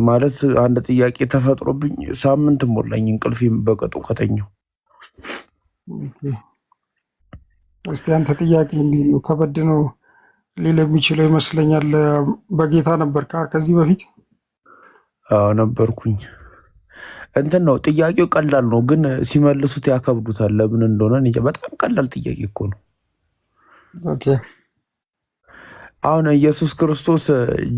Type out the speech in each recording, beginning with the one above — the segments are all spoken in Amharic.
ማለት አንድ ጥያቄ ተፈጥሮብኝ ሳምንት ሞላኝ እንቅልፌም በቅጡ ከተኛው። እስቲ አንተ ጥያቄ እንዲህ ነው ከበድ ነው ሊል የሚችለው ይመስለኛል። በጌታ ነበር ከዚህ በፊት? አዎ ነበርኩኝ። እንትን ነው ጥያቄው ቀላል ነው፣ ግን ሲመልሱት ያከብዱታል። ለምን እንደሆነ እንጃ። በጣም ቀላል ጥያቄ እኮ ነው። ኦኬ አሁን ኢየሱስ ክርስቶስ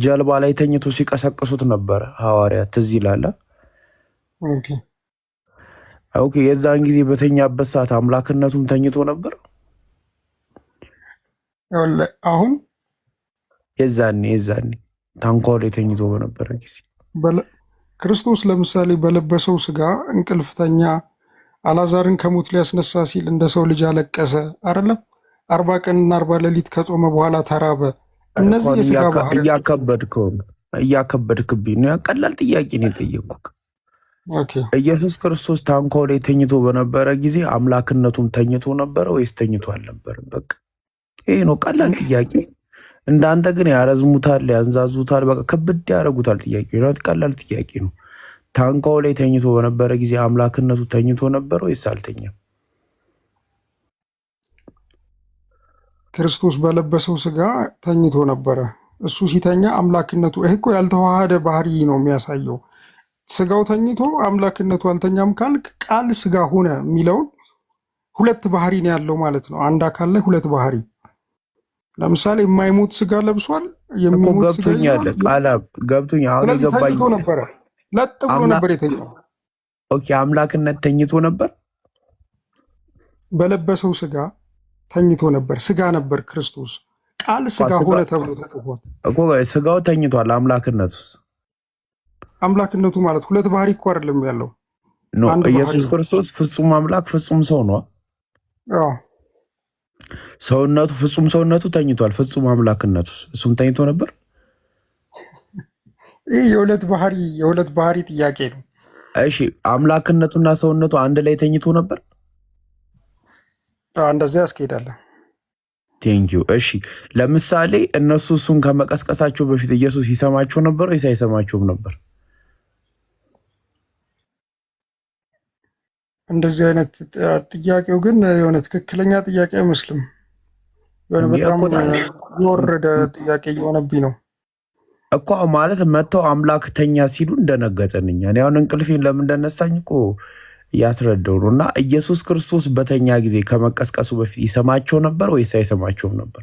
ጀልባ ላይ ተኝቶ ሲቀሰቅሱት ነበር ሐዋርያት፣ ትዝ ይላል። ኦኬ ኦኬ የዛን ጊዜ በተኛበት ሰዓት አምላክነቱም ተኝቶ ነበር። አሁን የዛኔ ታንኳው ላይ ተኝቶ በነበረ ጊዜ ክርስቶስ ለምሳሌ በለበሰው ስጋ እንቅልፍተኛ፣ አላዛርን ከሞት ሊያስነሳ ሲል እንደ ሰው ልጅ አለቀሰ አይደለም? 40 ቀንና 40 ሌሊት ከጾመ በኋላ ተራበ። እነዚህ የስጋ ባህሪ እያከበድክብኝ ነው። ቀላል ጥያቄ ነው የጠየቅኩህ። ኦኬ ኢየሱስ ክርስቶስ ታንኳው ላይ ተኝቶ በነበረ ጊዜ አምላክነቱም ተኝቶ ነበረ ወይስ ተኝቶ አልነበረም? በቃ ይሄ ነው ቀላል ጥያቄ። እንዳንተ ግን ያረዝሙታል፣ ያንዛዙታል፣ በቃ ክብድ ያደርጉታል። ጥያቄ ነው ቀላል ጥያቄ ነው። ታንኳው ላይ ተኝቶ በነበረ ጊዜ አምላክነቱ ተኝቶ ነበረ ወይስ አልተኛም? ክርስቶስ በለበሰው ስጋ ተኝቶ ነበረ። እሱ ሲተኛ አምላክነቱ ይሄ እኮ ያልተዋሃደ ባህሪ ነው የሚያሳየው። ስጋው ተኝቶ አምላክነቱ አልተኛም ካልክ ቃል ስጋ ሆነ የሚለውን ሁለት ባህሪ ነው ያለው ማለት ነው። አንድ አካል ላይ ሁለት ባህሪ። ለምሳሌ የማይሞት ስጋ ለብሷል፣ የሚሞት ስጋ ገብቶኛል። አሁን ተኝቶ ነበረ፣ ለጥ ብሎ ነበር የተኛው። ኦኬ አምላክነት ተኝቶ ነበር። በለበሰው ስጋ ተኝቶ ነበር። ስጋ ነበር ክርስቶስ። ቃል ስጋ ሆነ ተብሎ ተጽፏል እኮ። ስጋው ተኝቷል። አምላክነቱ ማለት ሁለት ባህሪ እኮ አይደለም ያለው። ኢየሱስ ክርስቶስ ፍጹም አምላክ ፍጹም ሰው ነው። ሰውነቱ ፍጹም ሰውነቱ ተኝቷል። ፍጹም አምላክነቱ እሱም ተኝቶ ነበር። ይህ የሁለት ባህሪ ጥያቄ ነው። እሺ አምላክነቱና ሰውነቱ አንድ ላይ ተኝቶ ነበር። እንደዚያ ያስኬዳለን። ቴንኪው። እሺ ለምሳሌ እነሱ እሱን ከመቀስቀሳቸው በፊት ኢየሱስ ይሰማቸው ነበር ወይስ አይሰማቸውም ነበር? እንደዚህ አይነት ጥያቄው ግን የሆነ ትክክለኛ ጥያቄ አይመስልም። በጣም የወረደ ጥያቄ እየሆነብኝ ነው እኮ። ማለት መጥተው አምላክ ተኛ ሲሉ እንደነገጠን እኛ አሁን እንቅልፌን ለምን እንደነሳኝ እኮ እያስረዳው ነው። እና ኢየሱስ ክርስቶስ በተኛ ጊዜ ከመቀስቀሱ በፊት ይሰማቸው ነበር ወይስ አይሰማቸውም ነበር?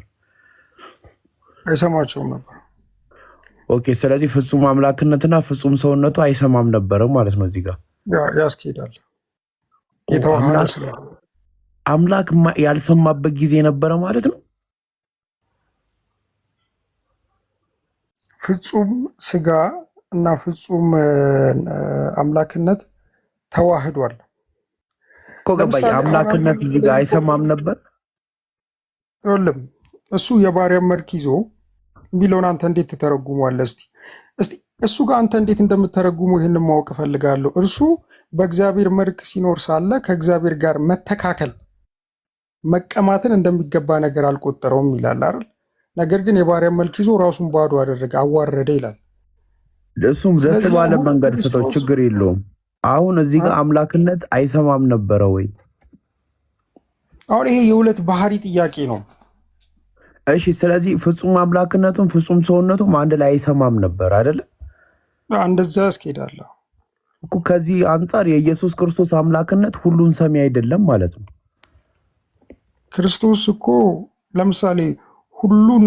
አይሰማቸውም ነበር። ኦኬ ስለዚህ ፍጹም አምላክነትና ፍጹም ሰውነቱ አይሰማም ነበር ማለት ነው። እዚህ ጋር ያስኬዳል። የተዋሃደ ስለሆነ አምላክ ያልሰማበት ጊዜ ነበረ ማለት ነው። ፍጹም ስጋ እና ፍጹም አምላክነት ተዋህዷል እኮ ገባኝ። አምላክነት እዚህ ጋር አይሰማም ነበር። ይኸውልህ እሱ የባሪያ መልክ ይዞ የሚለውን አንተ እንዴት ትተረጉመዋለህ? እስቲ እሱ ጋር አንተ እንዴት እንደምትተረጉመው ይህንን ማወቅ እፈልጋለሁ። እርሱ በእግዚአብሔር መልክ ሲኖር ሳለ ከእግዚአብሔር ጋር መተካከል መቀማትን እንደሚገባ ነገር አልቆጠረውም ይላል አይደል? ነገር ግን የባሪያ መልክ ይዞ ራሱን ባዶ አደረገ፣ አዋረደ ይላል። እሱም ዘት ባለ መንገድ ፍቶ ችግር የለውም። አሁን እዚህ ጋር አምላክነት አይሰማም ነበረ ወይ? አሁን ይሄ የሁለት ባህሪ ጥያቄ ነው። እሺ ስለዚህ ፍጹም አምላክነቱም ፍጹም ሰውነቱም አንድ ላይ አይሰማም ነበር አይደለ? እንደዛ ያስኬዳል እኮ። ከዚህ አንጻር የኢየሱስ ክርስቶስ አምላክነት ሁሉን ሰሚ አይደለም ማለት ነው። ክርስቶስ እኮ ለምሳሌ ሁሉን